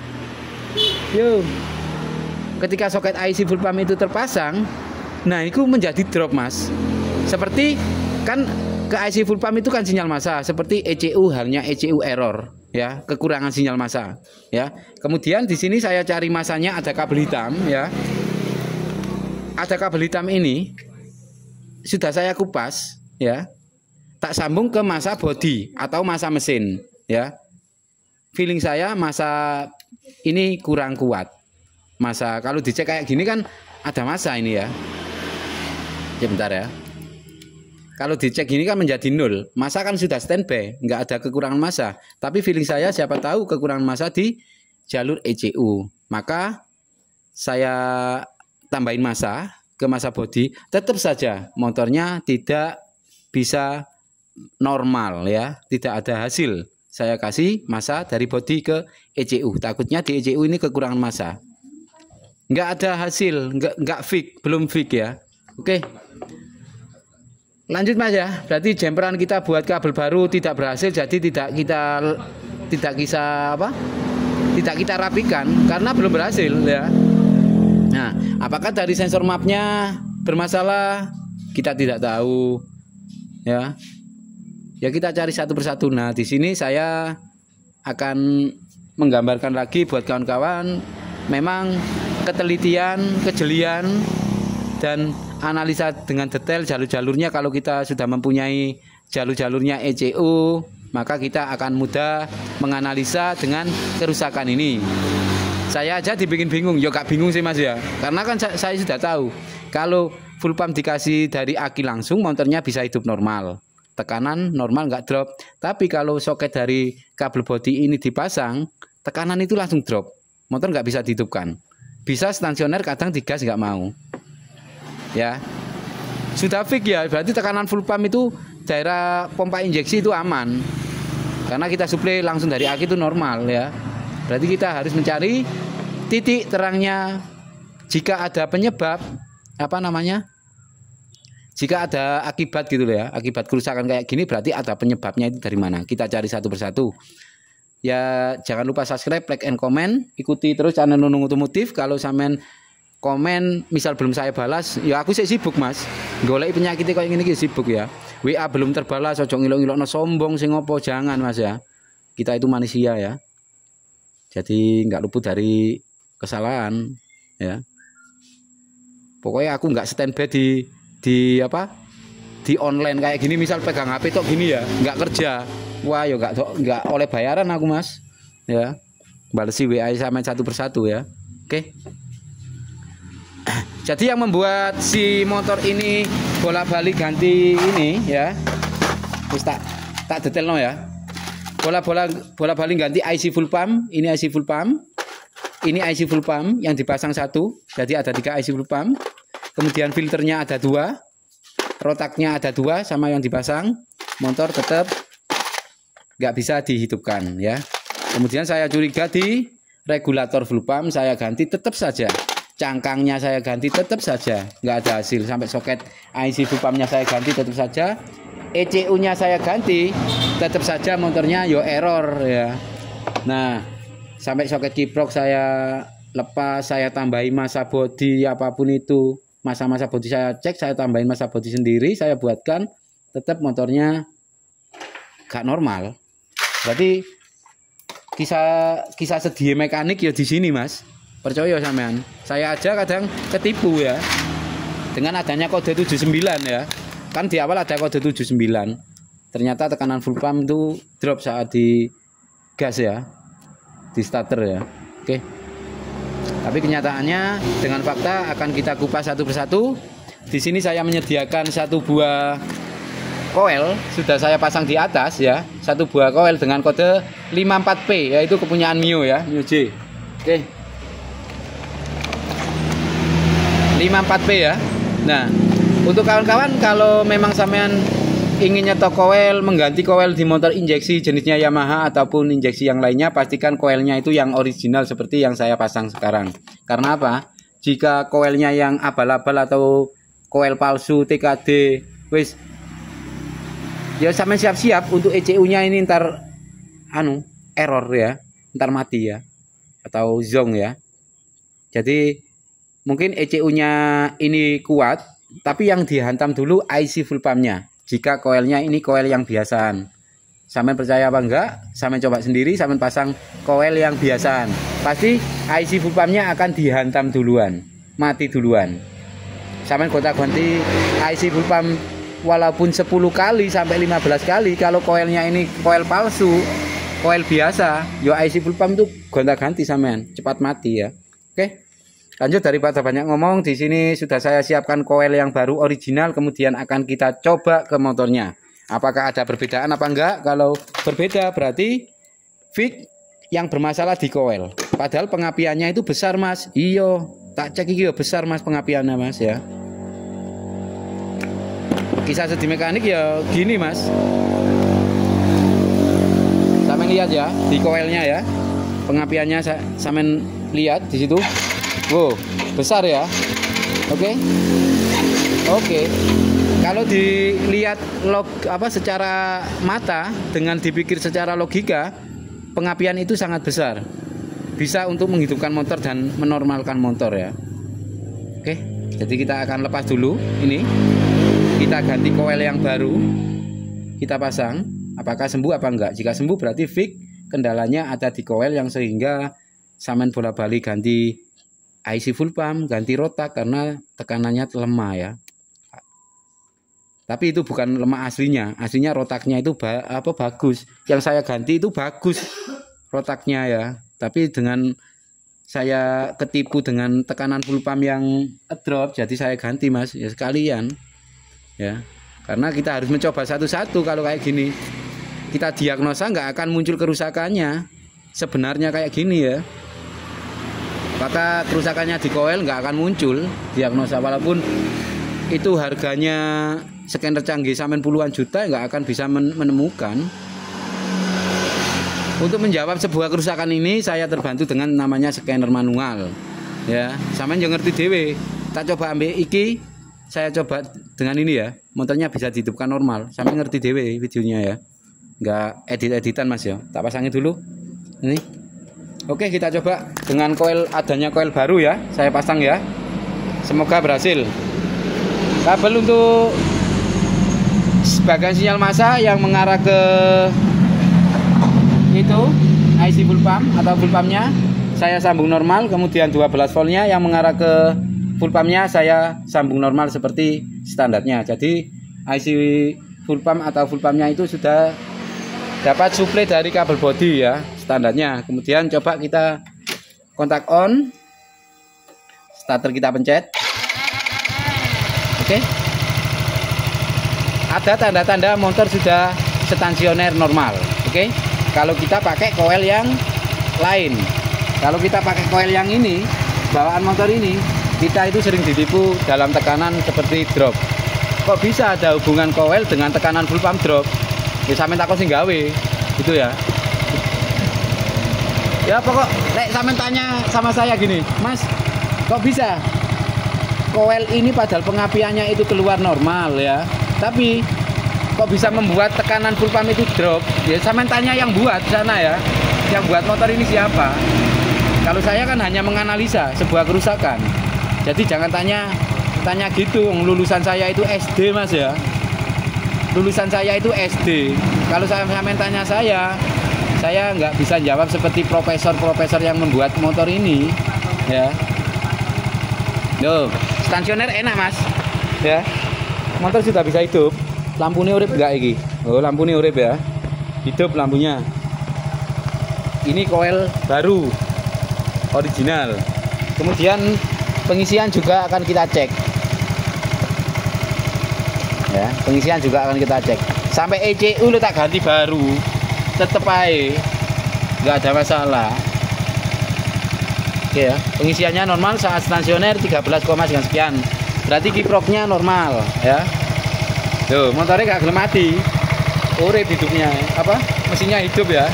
ketika soket IC full pump itu terpasang, nah itu menjadi drop, Mas. Seperti kan ke IC full pump itu kan sinyal massa, seperti ECU halnya ECU error, ya, kekurangan sinyal massa, ya. Kemudian di sini saya cari masanya, ada kabel hitam, ya. Ada kabel hitam ini sudah saya kupas, ya. Tak sambung ke massa bodi atau massa mesin, ya. Feeling saya massa ini kurang kuat. Massa kalau dicek kayak gini kan ada massa ini, ya. Ya bentar ya. Kalau dicek gini kan menjadi 0. Massa kan sudah standby, nggak ada kekurangan massa. Tapi feeling saya siapa tahu kekurangan massa di jalur ECU. Maka saya tambahin massa ke massa bodi, tetap saja motornya tidak bisa normal, ya, tidak ada hasil. Saya kasih massa dari bodi ke ECU, takutnya di ECU ini kekurangan massa, nggak ada hasil, nggak fix, belum fix, ya. Oke, lanjut, Mas, ya. Berarti jemperan kita buat kabel baru tidak berhasil, jadi tidak kita rapikan karena belum berhasil, ya. Nah, apakah dari sensor mapnya bermasalah? Kita tidak tahu, ya. Ya, kita cari satu persatu. Nah, di sini saya akan menggambarkan lagi buat kawan-kawan. Memang ketelitian, kejelian, dan analisa dengan detail jalur-jalurnya. Kalau kita sudah mempunyai jalur-jalurnya ECU, maka kita akan mudah menganalisa dengan kerusakan ini. Saya aja dibikin bingung, ya gak bingung sih, Mas, ya. Karena kan saya sudah tahu kalau full pump dikasih dari aki langsung, motornya bisa hidup normal. Tekanan normal, nggak drop. Tapi kalau soket dari kabel bodi ini dipasang, tekanan itu langsung drop. Motor nggak bisa dihidupkan. Bisa stasioner, kadang digas nggak mau. Ya, sudah fix, ya. Berarti tekanan full pump itu daerah pompa injeksi itu aman. Karena kita suplai langsung dari aki itu normal, ya. Berarti kita harus mencari titik terangnya. Jika ada penyebab, jika ada akibat gitu loh, ya, akibat kerusakan kayak gini, berarti ada penyebabnya itu dari mana. Kita cari satu persatu. Ya, jangan lupa subscribe, like, and comment. Ikuti terus channel Nunung Otomotif. Kalau sampean komen misal belum saya balas, ya aku sih sibuk, Mas. Golek penyakitnya kayak gini sibuk, ya. WA belum terbalas, ojo ngilok-ngilokno sombong sing opo, jangan, Mas, ya. Kita itu manusia, ya. Jadi nggak luput dari kesalahan, ya. Pokoknya aku nggak standby di online kayak gini, misal pegang HP tok gini, ya, nggak kerja. Wah, ya nggak oleh bayaran aku, Mas, ya. Balesi WA sama satu persatu, ya. Oke. Jadi yang membuat si motor ini bolak-balik ganti ini, ya, terus tak detail, no, ya. Bola-balik ganti IC full pump. Ini IC full pump, ini IC full pump yang dipasang satu, jadi ada 3 IC full pump. Kemudian filternya ada 2, rotaknya ada 2 sama yang dipasang. Motor tetap nggak bisa dihidupkan, ya. Kemudian saya curiga di regulator full pump, saya ganti tetap saja. Cangkangnya saya ganti tetap saja, nggak ada hasil. Sampai soket IC full pumpnya saya ganti tetap saja. ECU-nya saya ganti tetap saja, motornya yo error, ya. Nah, sampai soket kiprok saya lepas, saya tambahin massa bodi, apapun itu. Masa-masa bodi saya cek, saya tambahin massa bodi sendiri, saya buatkan, tetap motornya gak normal. Berarti kisah sedih mekanik ya di sini, Mas. Percaya sampean. Saya aja kadang ketipu, ya. Dengan adanya kode 79, ya. Kan di awal ada kode 79. Ternyata tekanan full pump itu drop saat di gas, ya. Di starter, ya. Oke. Tapi kenyataannya dengan fakta akan kita kupas satu persatu. Di sini saya menyediakan satu buah koil, sudah saya pasang di atas, ya. Satu buah koil dengan kode 54P, yaitu kepunyaan Mio, ya, Mio J. Oke. 54P, ya. Nah, untuk kawan-kawan kalau memang sampean ingin nyetok koil, mengganti koil di motor injeksi jenisnya Yamaha ataupun injeksi yang lainnya, pastikan koilnya itu yang original seperti yang saya pasang sekarang. Karena apa? Jika koilnya yang abal-abal atau koil palsu TKD, wis Ya sampean siap-siap untuk ECU-nya ini ntar error ya, ntar mati ya, atau zong ya. Jadi mungkin ECU-nya ini kuat, tapi yang dihantam dulu IC full pump-nya. Jika koilnya ini koil yang biasaan, sampean percaya apa enggak? Sampean coba sendiri, sampean pasang koil yang biasaan, pasti IC full pump-nya akan dihantam duluan, mati duluan. Sampean gonta-ganti IC full pump walaupun 10 kali sampai 15 kali, kalau koilnya ini koil palsu, koil biasa, yo IC full pump itu gonta-ganti sampean, cepat mati ya. Oke. Lanjut, daripada banyak ngomong, di sini sudah saya siapkan koil yang baru original, kemudian akan kita coba ke motornya. Apakah ada perbedaan apa enggak? Kalau berbeda berarti fix yang bermasalah di koil. Padahal pengapiannya itu besar, Mas. Iyo, tak cek iki besar, Mas, pengapiannya, Mas ya. Kisah sedih mekanik ya gini, Mas. Sampean lihat ya di koilnya ya. Pengapiannya sampean lihat di situ. Wow, besar ya. Oke. Kalau dilihat secara mata dengan dipikir secara logika, pengapian itu sangat besar. Bisa untuk menghidupkan motor dan menormalkan motor ya. Oke. Jadi kita akan lepas dulu ini. Kita ganti koil yang baru. Kita pasang. Apakah sembuh apa enggak? Jika sembuh berarti fix, kendalanya ada di koil yang sehingga sampean bolak-balik ganti IC full pump, ganti rotak karena tekanannya lemah ya. Tapi itu bukan lemah aslinya. Aslinya rotaknya itu bagus. Yang saya ganti itu bagus rotaknya ya. Tapi dengan saya ketipu dengan tekanan full pump yang drop, jadi saya ganti, Mas. Ya sekalian. Ya. Karena kita harus mencoba satu-satu. Kalau kayak gini kita diagnosa nggak akan muncul kerusakannya. Sebenarnya kayak gini ya. Maka kerusakannya di koil nggak akan muncul diagnosa, walaupun itu harganya scanner canggih sampai puluhan juta nggak akan bisa menemukan. Untuk menjawab sebuah kerusakan ini saya terbantu dengan namanya scanner manual ya. Sampean yang ngerti dewe. Tak coba ambil iki, saya coba dengan ini ya, motornya bisa dihidupkan normal. Sampean ngerti dewe videonya ya, nggak edit-editan, Mas ya. Tak pasangin dulu ini. Oke, kita coba dengan adanya koil baru ya, saya pasang ya. Semoga berhasil. Kabel untuk bagian sinyal massa yang mengarah ke itu IC full pump atau full pumpnya saya sambung normal, kemudian 12 voltnya yang mengarah ke full pumpnya saya sambung normal seperti standarnya. Jadi IC full pump atau full pumpnya itu sudah dapat suplai dari kabel body ya, standarnya. Kemudian coba kita kontak on, starter kita pencet. Oke. Ada tanda-tanda motor sudah stasioner normal. Oke. Kalau kita pakai koil yang lain, kalau kita pakai koil yang ini, bawaan motor ini, kita itu sering ditipu dalam tekanan seperti drop. Kok bisa ada hubungan koil dengan tekanan full pump drop? Ya sampean takut sing gawe, gitu ya. Ya pokok, sampean tanya sama saya gini, Mas, kok bisa koil ini padahal pengapiannya itu keluar normal ya, tapi kok bisa membuat tekanan full pump itu drop? Ya sampean tanya yang buat sana ya, yang buat motor ini siapa? Kalau saya kan hanya menganalisa sebuah kerusakan. Jadi jangan tanya gitu. Lulusan saya itu SD, Mas ya. Lulusan saya itu SD. Kalau sampean tanya saya nggak bisa jawab seperti profesor-profesor yang membuat motor ini ya. Loh, stasioner enak, Mas ya. Motor sudah bisa hidup. Lampunya urip enggak iki? Oh, lampunya urip ya. Hidup lampunya. Ini koil baru original. Kemudian pengisian juga akan kita cek. Ya, pengisian juga akan kita cek. Sampai ECU lu tak ganti baru. Tetep aja enggak ada masalah. Oke ya, pengisiannya normal saat stasioner 13, sekian. Berarti kiproknya normal ya. Tuh, motornya gak gelem mati. Urip hidupnya, mesinnya hidup ya.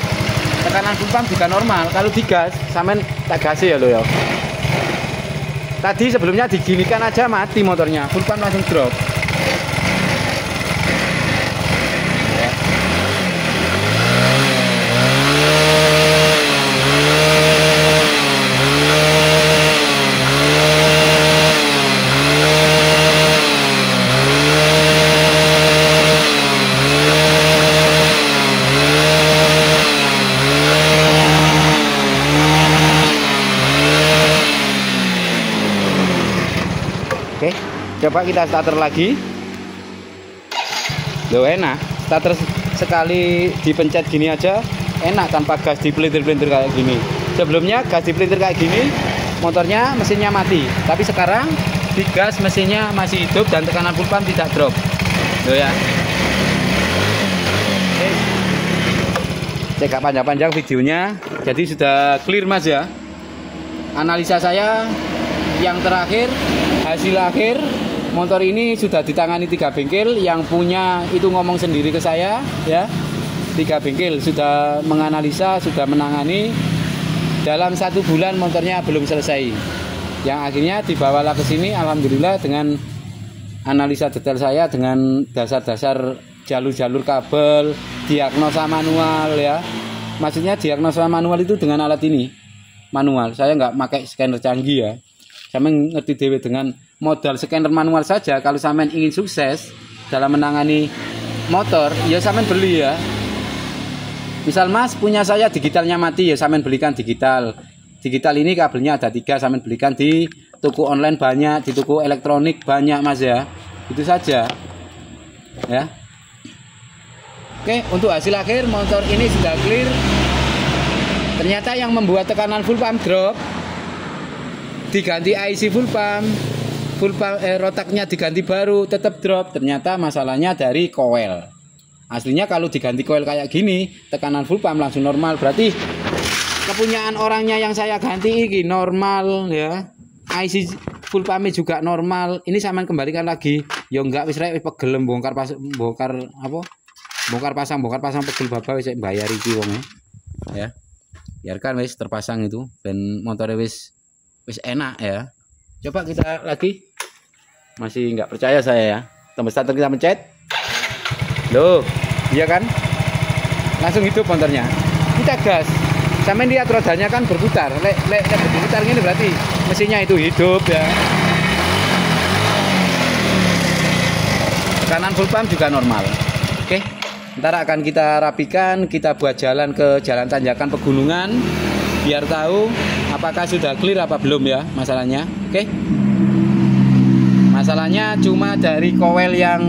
Tekanan full pump juga normal. Kalau digas, sampean tak gasih ya lo ya. Tadi sebelumnya diginikan aja mati motornya, full pump langsung drop. Coba kita starter lagi. Loh enak, starter sekali dipencet gini aja enak tanpa gas dipelintir-pelintir kayak gini. Sebelumnya gas dipelintir kayak gini, motornya mesinnya mati. Tapi sekarang digas mesinnya masih hidup dan tekanan full pump tidak drop. Loh ya. Oke. Cek gak panjang-panjang videonya. Jadi sudah clear Mas ya. Analisa saya yang terakhir, hasil akhir motor ini sudah ditangani 3 bengkel. Yang punya itu ngomong sendiri ke saya ya. 3 bengkel sudah menganalisa, sudah menangani. Dalam 1 bulan motornya belum selesai. Yang akhirnya dibawalah ke sini, alhamdulillah dengan analisa detail saya dengan dasar-dasar jalur-jalur kabel, diagnosa manual ya. Maksudnya diagnosa manual itu dengan alat ini manual. Saya nggak pakai scanner canggih ya. Saya ngerti dewe dengan modal scanner manual saja. Kalau sampean ingin sukses dalam menangani motor, ya sampean beli ya. Misal Mas punya saya digitalnya mati, ya sampean belikan digital. Digital ini kabelnya ada 3, sampean belikan di toko online banyak, di toko elektronik banyak Mas ya. Itu saja. Ya. Oke, untuk hasil akhir motor ini sudah clear. Ternyata yang membuat tekanan full pump drop, diganti IC full pump, rotaknya diganti baru tetap drop. Ternyata masalahnya dari koil. Aslinya kalau diganti koil kayak gini, tekanan full pump langsung normal. Berarti kepunyaan orangnya yang saya ganti ini normal ya. IC full pumpnya juga normal. Ini sampean kembalikan lagi. Ya enggak wis rek pegel bongkar pasang pegel baba wis bayar iki wong ya. Biarkan wis terpasang itu dan motornya wis enak ya. Coba kita lagi. Masih nggak percaya saya ya. Tombol starter kita pencet. Loh, iya kan? Langsung hidup motornya. Kita gas. Sampai lihat rodanya kan berputar. Lek berputar ini berarti mesinnya itu hidup ya. Kanan full pump juga normal. Oke. Ntar akan kita rapikan, kita buat jalan ke jalan tanjakan pegunungan biar tahu apakah sudah clear apa belum ya masalahnya. Oke. Masalahnya cuma dari koil yang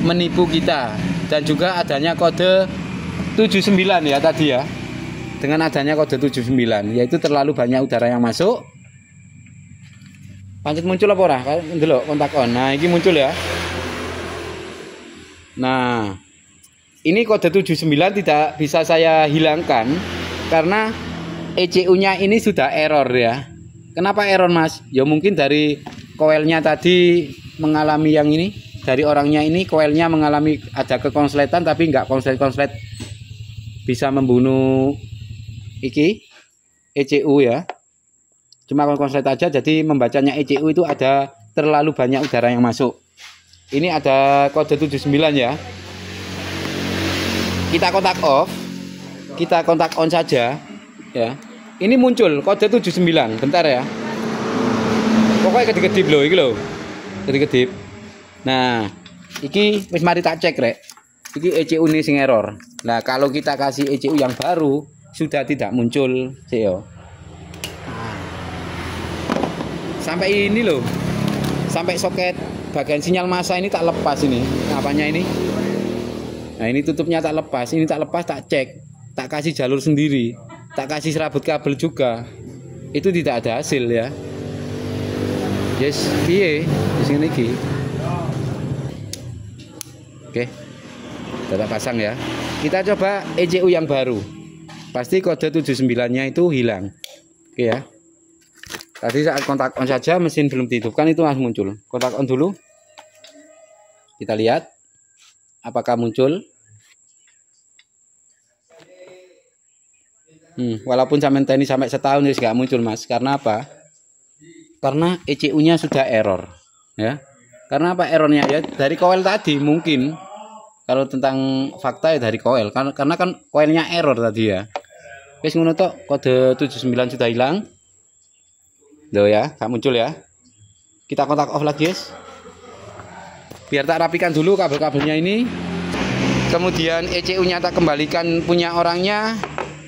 menipu kita dan juga adanya kode 79 ya tadi ya. Dengan adanya kode 79 yaitu terlalu banyak udara yang masuk. Pancet muncul apa ora? Ndelok kontak on. Nah, ini muncul ya. Nah, ini kode 79 tidak bisa saya hilangkan karena ECU-nya ini sudah error ya. Kenapa error Mas? Ya mungkin dari koilnya tadi mengalami yang ini, dari orangnya ini koilnya mengalami ada kekonsletan tapi nggak konslet bisa membunuh iki ECU ya. Cuma konslet aja jadi membacanya ECU itu ada terlalu banyak udara yang masuk. Ini ada kode 79 ya. Kita kontak off, kita kontak on saja ya. Ini muncul kode 79. Bentar ya. Pokoknya kedip-kedip loh iki loh. Kedip-kedip. Nah, iki wis mari tak cek rek. Iki ECU ini sing error. Nah, kalau kita kasih ECU yang baru sudah tidak muncul sih yo. Sampai ini loh. Sampai soket bagian sinyal massa ini tak lepas ini. Apanya ini? Nah, ini tutupnya tak lepas, ini tak lepas tak cek, tak kasih jalur sendiri, tak kasih serabut kabel juga, itu tidak ada hasil ya. Yes, piye di sini lagi. Oke, kita pasang ya. Kita coba ECU yang baru, pasti kode 79-nya itu hilang. Oke ya. Tadi saat kontak on saja mesin belum dihidupkan itu langsung muncul. Kontak on dulu, kita lihat apakah muncul. Walaupun sampai ini sampai setahun ini nggak muncul Mas. Karena apa? Karena ECU-nya sudah error, ya. Karena apa errornya ya? Dari koil tadi mungkin. Kalau tentang fakta ya dari koil. Karena kan koilnya error tadi ya. Wis ngono tok, kode 79 sudah hilang. Loh ya, nggak muncul ya. Kita kontak off lagi, guys. Biar tak rapikan dulu kabel-kabelnya ini. Kemudian ECU-nya tak kembalikan punya orangnya.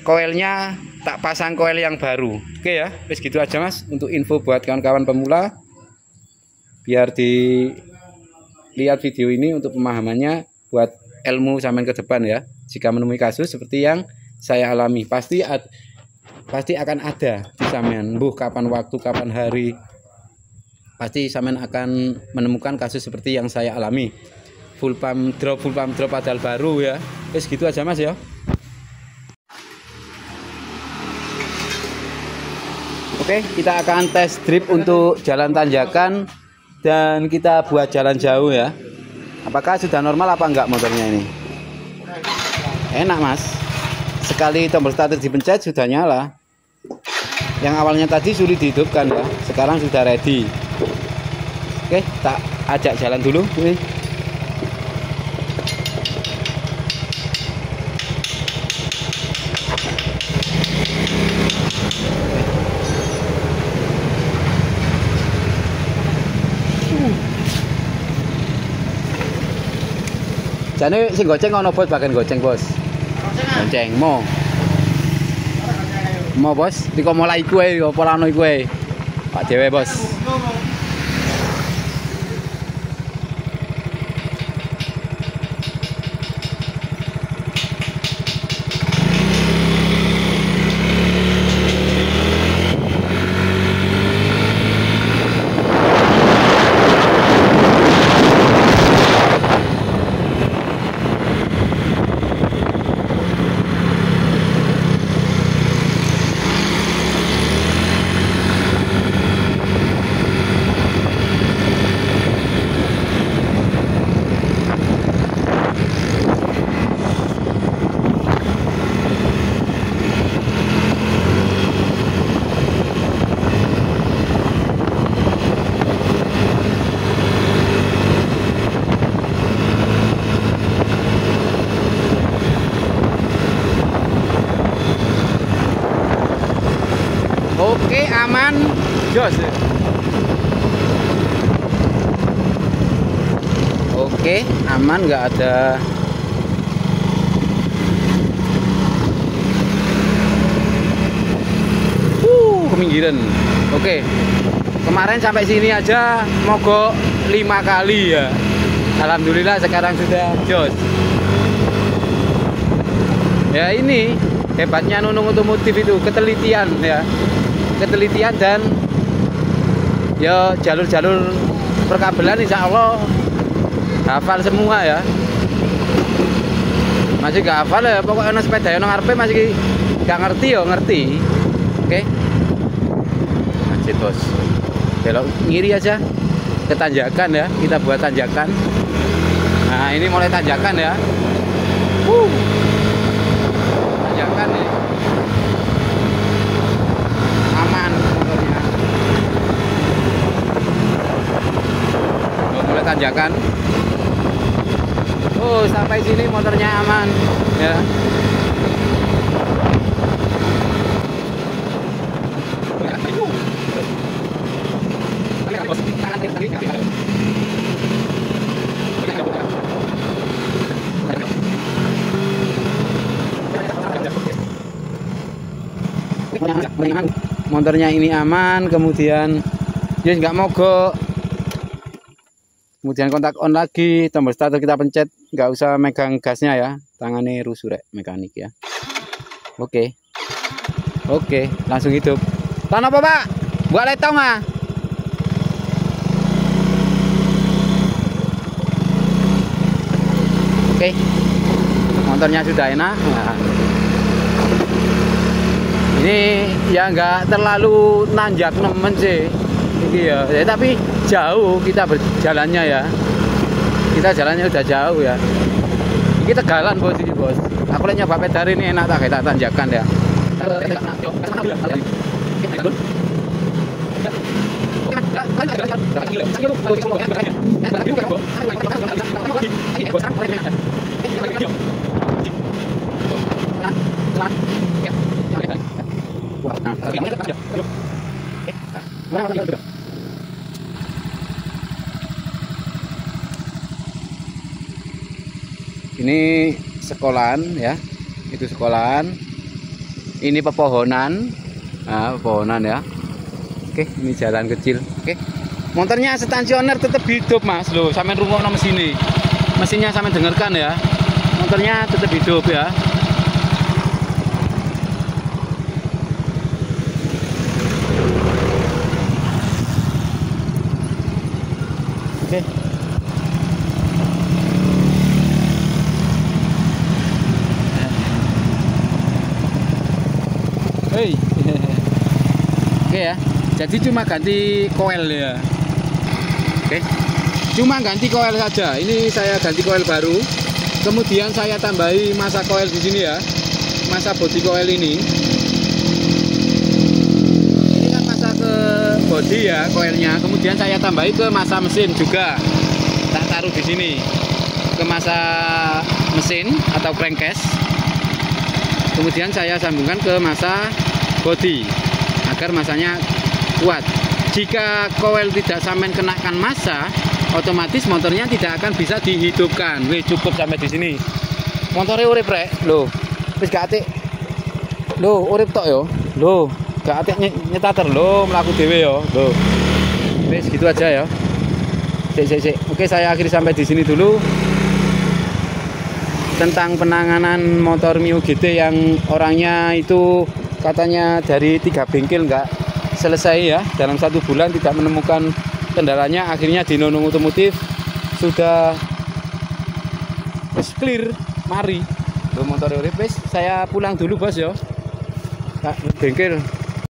Koilnya tak pasang koil yang baru. Oke ya, wis gitu aja Mas untuk info buat kawan-kawan pemula. biar dilihat video ini untuk pemahamannya buat ilmu sampean ke depan ya. Jika menemui kasus seperti yang saya alami, pasti akan ada di sampean. Kapan waktu, kapan hari, pasti sampean akan menemukan kasus seperti yang saya alami. Full pump drop padahal baru ya. Wes gitu aja Mas ya. Oke, kita akan tes drip untuk jalan tanjakan dan kita buat jalan jauh ya. Apakah sudah normal apa enggak motornya ini? Enak Mas. Sekali tombol starter dipencet sudah nyala. Yang awalnya tadi sulit dihidupkan ya, sekarang sudah ready. Oke, tak ajak jalan dulu. Jane sing goceng ono bos, bagian goceng bos. Goceng mo bos, diko mulai kue, apa lano kue, Pak Dewe bos. Oke, aman, jos. Oke, aman, nggak ada. Keminggiran. Oke, kemarin sampai sini aja mogok 5 kali ya. Alhamdulillah sekarang sudah jos. Ya ini hebatnya Nunung Otomotif itu, ketelitian ya. Ketelitian dan ya jalur-jalur perkabelan insya Allah hafal semua ya. Masih gak hafal ya, pokoknya sepeda yang ngarepe masih gak ngerti ya ngerti. Oke, lanjut bos, belok ngiri aja ke tanjakan ya, kita buat tanjakan. Nah ini mulai tanjakan ya. Tanjakan nih. Mulai tanjakan. Oh, sampai sini motornya aman ya. Motornya ini aman, kemudian dia nggak mogok. Kemudian kontak on lagi, tombol starter kita pencet, nggak usah megang gasnya ya, tangannya rusurek mekanik ya. Oke, langsung hidup. Tahun apa Pak? Buat letong ah. Oke, motornya sudah enak. Nah, ini ya nggak terlalu nanjak nemen sih. Iya, ya, tapi jauh kita berjalannya ya. Kita jalannya udah jauh ya. Ini Tegalan bos ini bos. Aku lihat nyoba pedal ini enak tak, kita tanjakan ya. Ini sekolahan ya, itu sekolahan. Ini pepohonan, nah, pepohonan ya. Oke, ini jalan kecil. Oke. Motornya stasioner tetap hidup mas. Loh, sampai rungokno mesinnya sampai dengarkan ya. Motornya tetap hidup ya. Oke. Hei. Oke ya. Jadi cuma ganti koil ya. Oke. Cuma ganti koil saja. Ini saya ganti koil baru. Kemudian saya tambahi masa koil di sini ya. Masa bodi koil ini. Ini kan masa ke bodi ya koilnya. Kemudian saya tambahi ke masa mesin juga. Tak taruh di sini. Ke masa mesin atau crankcase. Kemudian saya sambungkan ke masa bodi agar masanya kuat. Jika koil tidak sampai kenakan masa, otomatis motornya tidak akan bisa dihidupkan. Wih, cukup sampai di sini. Motornya urip rek. Loh, wis gak atik. Loh, urip tok yo. Loh, gak atik nyetater lho, mlaku dhewe yo. Loh. Wis gitu aja ya. Sik. Oke, saya akhiri sampai di sini dulu. Tentang penanganan motor Mio GT yang orangnya itu katanya dari 3 bengkel nggak selesai ya, dalam 1 bulan tidak menemukan kendalanya. Akhirnya di Nonong Otomotif sudah clear. Mari lo motor urip. Saya pulang dulu bos yo, bengkel.